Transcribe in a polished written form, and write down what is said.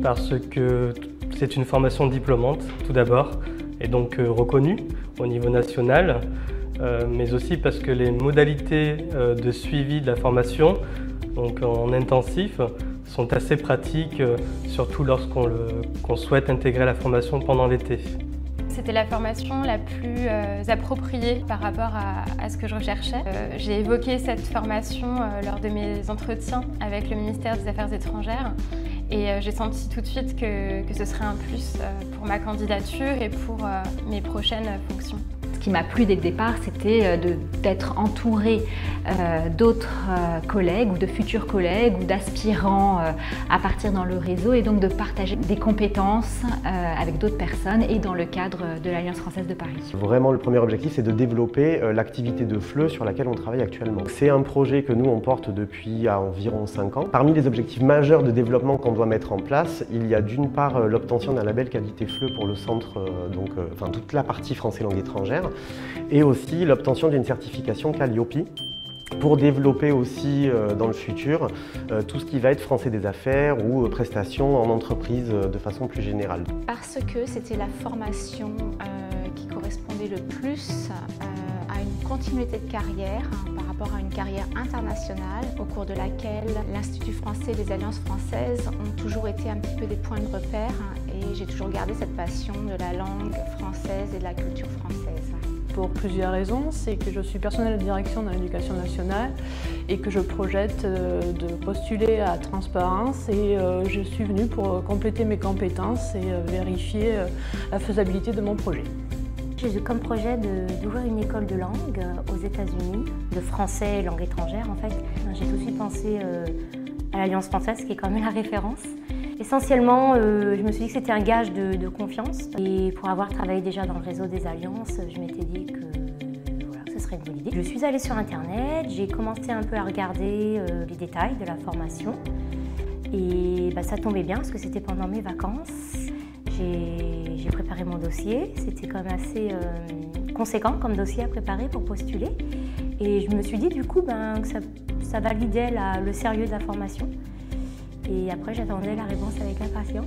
Parce que c'est une formation diplômante tout d'abord et donc reconnue au niveau national, mais aussi parce que les modalités de suivi de la formation, donc en intensif, sont assez pratiques, surtout lorsqu'on souhaite intégrer la formation pendant l'été. C'était la formation la plus appropriée par rapport à ce que je recherchais. J'ai évoqué cette formation lors de mes entretiens avec le ministère des Affaires étrangères et j'ai senti tout de suite que ce serait un plus pour ma candidature et pour mes prochaines fonctions. Ce qui m'a plu dès le départ, c'était d'être entourée d'autres collègues ou de futurs collègues ou d'aspirants à partir dans le réseau et donc de partager des compétences avec d'autres personnes et dans le cadre de l'Alliance française de Paris. Vraiment, le premier objectif, c'est de développer l'activité de FLE sur laquelle on travaille actuellement. C'est un projet que nous, on porte depuis environ 5 ans. Parmi les objectifs majeurs de développement qu'on doit mettre en place, il y a d'une part l'obtention d'un label qualité FLE pour le centre, toute la partie français langue étrangère, et aussi l'obtention d'une certification Calliope pour développer aussi dans le futur tout ce qui va être français des affaires ou prestations en entreprise de façon plus générale. Parce que c'était la formation qui correspondait le plus à une continuité de carrière par rapport à une carrière internationale au cours de laquelle l'Institut français et les alliances françaises ont toujours été un petit peu des points de repère et j'ai toujours gardé cette passion de la langue française et de la culture française. Pour plusieurs raisons, c'est que je suis personnelle de direction dans l'éducation nationale et que je projette de postuler à Transparence et je suis venue pour compléter mes compétences et vérifier la faisabilité de mon projet. J'ai comme projet d'ouvrir une école de langue aux États-Unis, de français et langue étrangère en fait. J'ai tout de suite pensé à l'Alliance française qui est quand même la référence. Essentiellement, je me suis dit que c'était un gage de confiance et pour avoir travaillé déjà dans le réseau des alliances, je m'étais dit que ce serait une bonne idée. Je suis allée sur internet, j'ai commencé un peu à regarder les détails de la formation et ça tombait bien parce que c'était pendant mes vacances. J'ai préparé mon dossier, c'était quand même assez conséquent comme dossier à préparer pour postuler et je me suis dit du coup que ça validait le sérieux de la formation. Et après, j'attendais la réponse avec impatience.